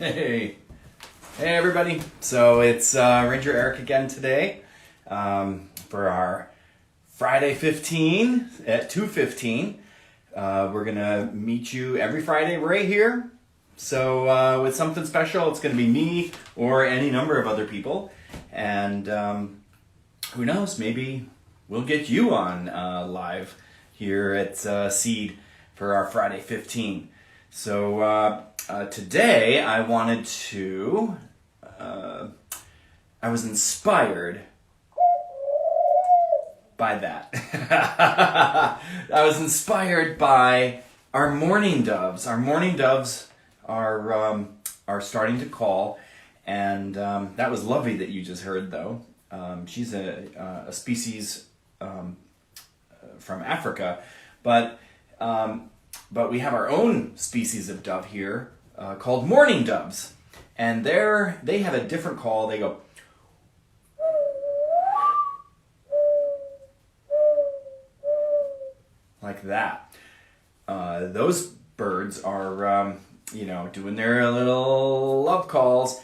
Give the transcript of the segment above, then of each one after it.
Hey, hey everybody. So it's Ranger Eric again today for our Friday 15 at 2:15. We're gonna meet you every Friday right here. So with something special, it's gonna be me or any number of other people, and who knows? Maybe we'll get you on live here at Seed for our Friday 15. So today I wanted to, I was inspired by that. I was inspired by our mourning doves. Our mourning doves are starting to call, and that was Lovey that you just heard though. She's a species from Africa, but we have our own species of dove here called mourning doves, and they have a different call. They go like that. Those birds are doing their little love calls,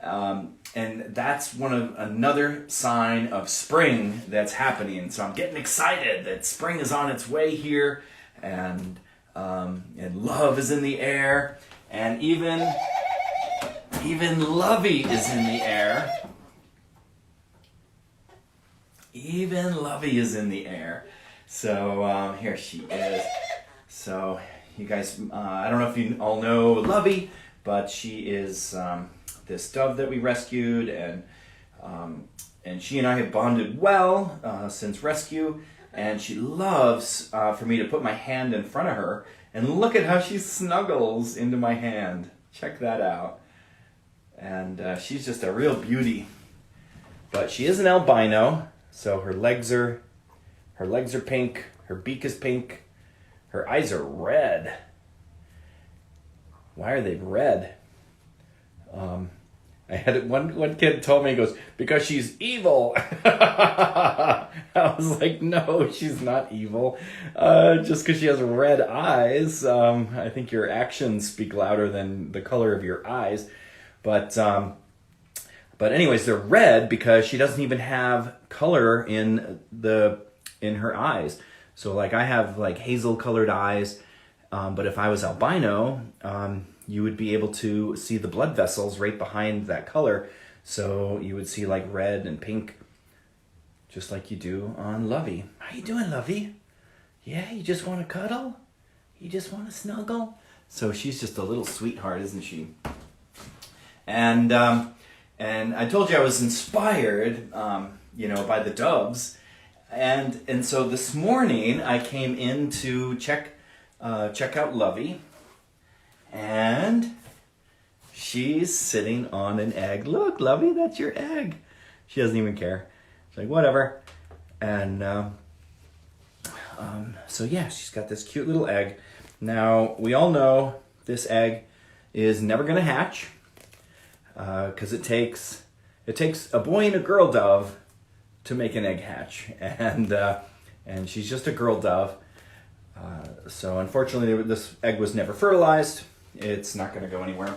and that's another sign of spring that's happening. So I'm getting excited that spring is on its way here, and love is in the air, and even Lovey is in the air. Even Lovey is in the air. So here she is. So you guys, I don't know if you all know Lovey, but she is this dove that we rescued, and she and I have bonded well since rescue. And she loves for me to put my hand in front of her, and look at how she snuggles into my hand. Check that out. And she's just a real beauty. But she is an albino, so her legs are pink, her beak is pink, her eyes are red. Why are they red? I had one kid told me, he goes, because she's evil. I was like, no, she's not evil. Just because she has red eyes. I think your actions speak louder than the color of your eyes. But anyways, they're red because she doesn't even have color in her eyes. So like I have like hazel colored eyes, but if I was albino, you would be able to see the blood vessels right behind that color. So you would see like red and pink, just like you do on Lovey. How you doing, Lovey? Yeah, you just want to cuddle? You just want to snuggle? So she's just a little sweetheart, isn't she? And I told you I was inspired, by the doves. And so this morning I came in to check out Lovey. And she's sitting on an egg. Look, Lovey, that's your egg. She doesn't even care. She's like, whatever. And so yeah, she's got this cute little egg. Now, we all know this egg is never going to hatch because it takes a boy and a girl dove to make an egg hatch. And she's just a girl dove. So unfortunately, this egg was never fertilized. It's not going to go anywhere.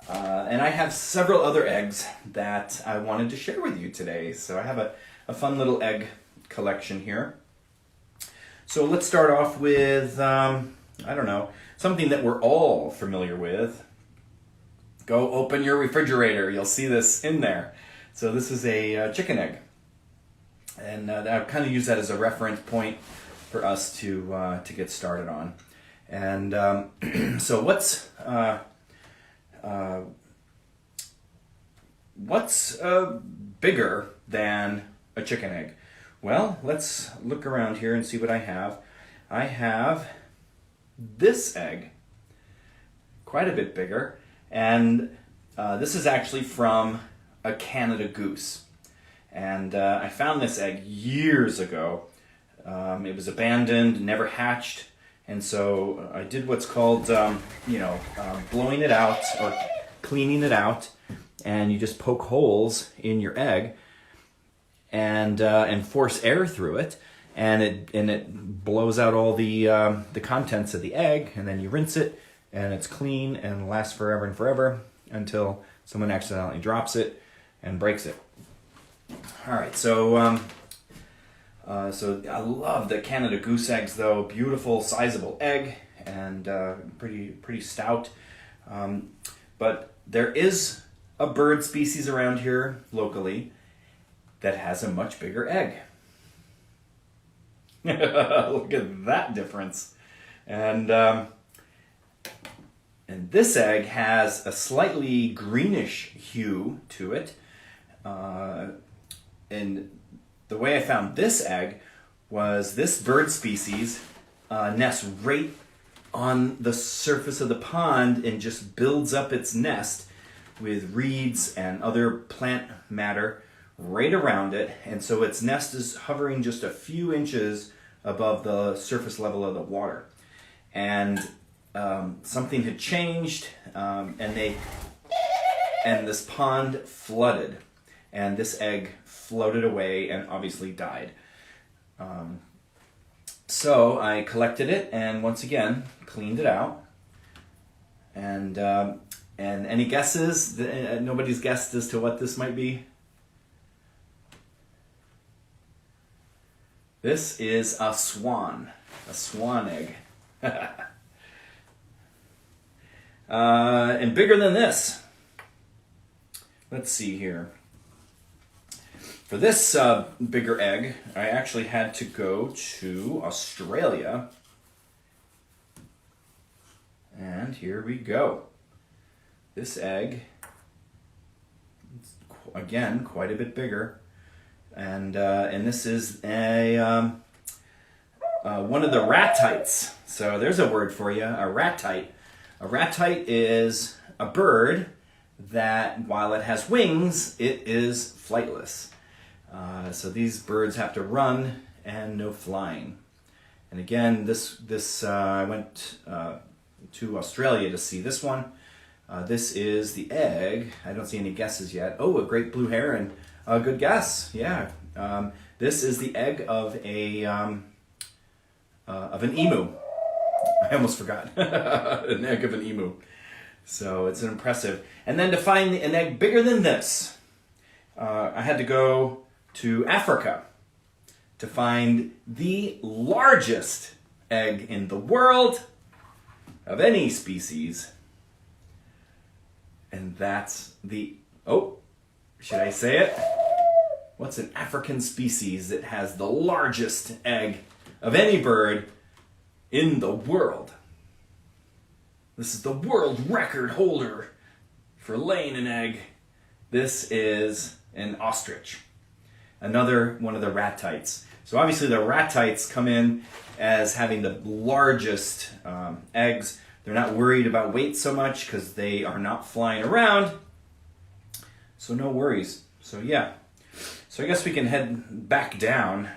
And I have several other eggs that I wanted to share with you today. So I have a fun little egg collection here. So let's start off with, something that we're all familiar with. Go open your refrigerator. You'll see this in there. So this is a chicken egg. And I kind of use that as a reference point for us to get started on. And so what's bigger than a chicken egg? Well, let's look around here and see what I have. I have this egg, quite a bit bigger, and this is actually from a Canada goose. And I found this egg years ago. It was abandoned, never hatched. And so I did what's called, blowing it out or cleaning it out, and you just poke holes in your egg and force air through it, and it blows out all the contents of the egg, and then you rinse it, and it's clean and lasts forever and forever until someone accidentally drops it and breaks it. All right, so so I love the Canada Goose eggs, though. Beautiful, sizable egg, and pretty stout. But there is a bird species around here locally that has a much bigger egg. Look at that difference. And this egg has a slightly greenish hue to it. And the way I found this egg was this bird species nests right on the surface of the pond and just builds up its nest with reeds and other plant matter right around it. And so its nest is hovering just a few inches above the surface level of the water. And something had changed, and this pond flooded, and this egg floated away and obviously died. So I collected it and once again cleaned it out. And any guesses? Nobody's guessed as to what this might be? This is a swan egg. And bigger than this. Let's see here. For this bigger egg, I actually had to go to Australia. And here we go. This egg, again, quite a bit bigger. And this is one of the ratites. So there's a word for you, a ratite. A ratite is a bird that, while it has wings, it is flightless. So these birds have to run and no flying. And again, I went to Australia to see this one. This is the egg. I don't see any guesses yet. Oh, a great blue heron. Good guess. Yeah. This is the egg of an emu. I almost forgot. An egg of an emu. So it's impressive. And then to find an egg bigger than this, I had to go to Africa to find the largest egg in the world of any species. And that's should I say it? What's an African species that has the largest egg of any bird in the world? This is the world record holder for laying an egg. This is an ostrich, another one of the ratites. So obviously the ratites come in as having the largest eggs. They're not worried about weight so much because they are not flying around. So no worries. So yeah. So I guess we can head back down.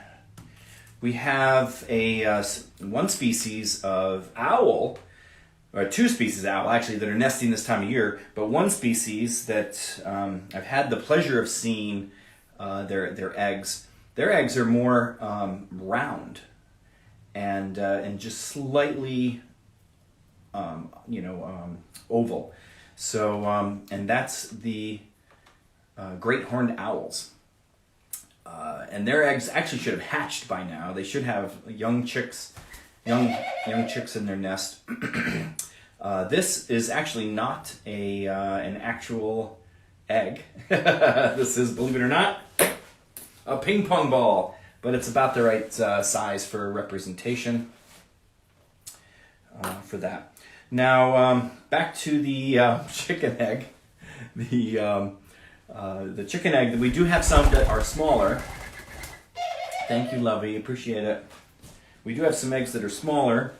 We have one species of owl, or two species of owl actually, that are nesting this time of year, but one species that I've had the pleasure of seeing their eggs. Their eggs are more round and just slightly oval. So and that's the great horned owls. And their eggs actually should have hatched by now. They should have young chicks in their nest. This is actually not an actual egg. This is, believe it or not, a ping pong ball, but it's about the right size for representation for that. Now back to the chicken egg. The chicken egg, we do have some that are smaller. Thank you, Lovey. Appreciate it. We do have some eggs that are smaller.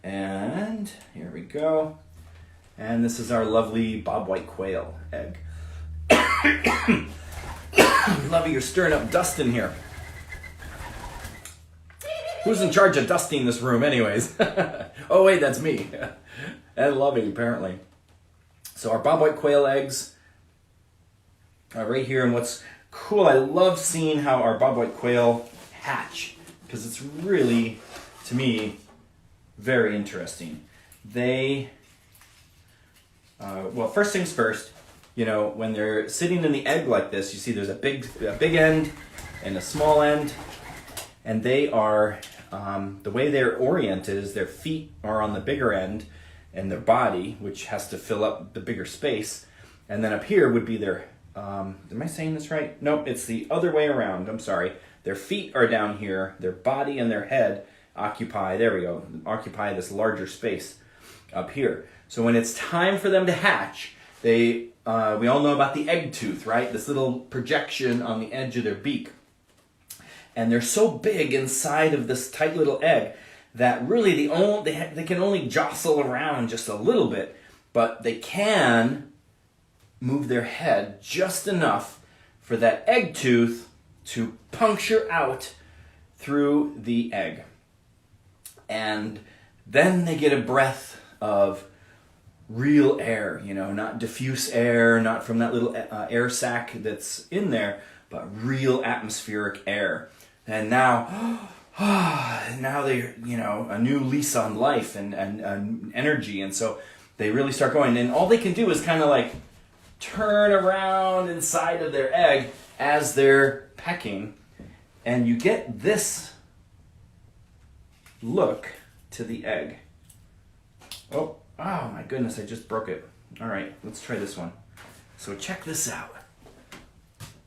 And here we go. And this is our lovely bobwhite quail egg. Lovey, you're stirring up dust in here. Who's in charge of dusting this room anyways? Oh wait, that's me. And Lovey, apparently. So our bobwhite quail eggs are right here, and what's cool, I love seeing how our bobwhite quail hatch, because it's really, to me, very interesting. they, well, first things first, you know, when they're sitting in the egg like this, you see there's a big end and a small end, and they are, the way they're oriented is their feet are on the bigger end and their body, which has to fill up the bigger space, and then up here would be their, am I saying this right? No, it's the other way around, I'm sorry. Their feet are down here, their body and their head occupy this larger space up here. So when it's time for them to hatch, we all know about the egg tooth, right? This little projection on the edge of their beak. And they're so big inside of this tight little egg that really they can only jostle around just a little bit, but they can move their head just enough for that egg tooth to puncture out through the egg. And then they get a breath of real air, you know, not diffuse air, not from that little air sac that's in there, but real atmospheric air. And now they, you know, a new lease on life and energy. And so they really start going. And all they can do is kind of like turn around inside of their egg as they're pecking. And you get this look to the egg. Oh my goodness, I just broke it. All right, let's try this one. So check this out.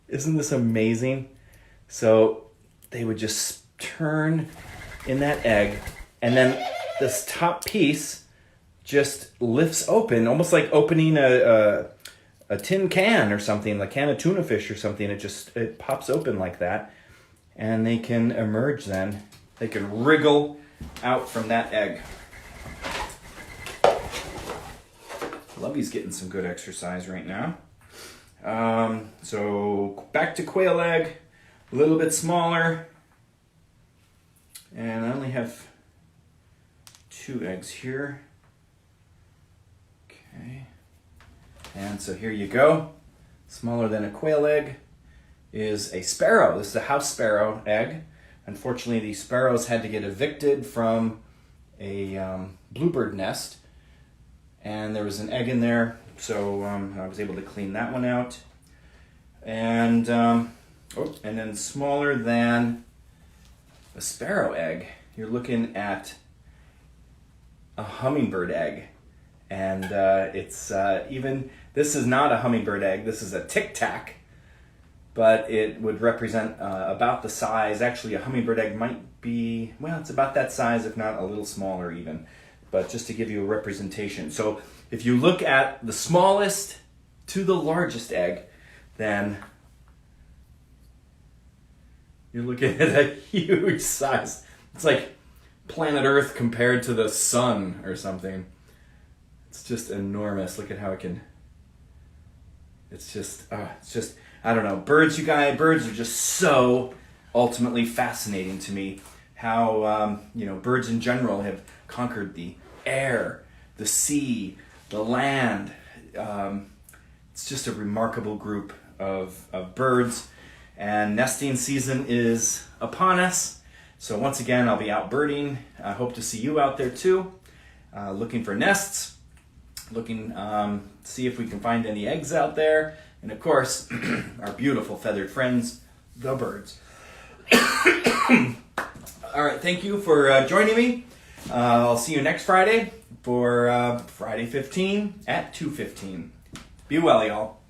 Isn't this amazing? So they would just turn in that egg, and then this top piece just lifts open, almost like opening a tin can or something, like a can of tuna fish or something. It pops open like that, and they can emerge then. They can wriggle out from that egg. Lovey's getting some good exercise right now. So back to quail egg, a little bit smaller. And I only have 2 eggs here. Okay. And so here you go. Smaller than a quail egg is a sparrow. This is a house sparrow egg. Unfortunately, these sparrows had to get evicted from a bluebird nest. And there was an egg in there, so I was able to clean that one out. And and then smaller than a sparrow egg, you're looking at a hummingbird egg. And it's this is not a hummingbird egg, this is a tic-tac, but it would represent about the size. Actually, a hummingbird egg might be, well, it's about that size, if not a little smaller even. But just to give you a representation. So if you look at the smallest to the largest egg, then you're looking at a huge size. It's like planet Earth compared to the sun or something. It's just enormous. Look at how it can, it's just, I don't know. Birds are just so ultimately fascinating to me. How, birds in general have conquered the air, the sea, the land. It's just a remarkable group of birds, and nesting season is upon us. So once again, I'll be out birding. I hope to see you out there too, looking for nests, looking see if we can find any eggs out there, and of course, our beautiful feathered friends, the birds. All right, thank you for joining me. I'll see you next Friday for Friday 15 at 2:15. Be well, y'all.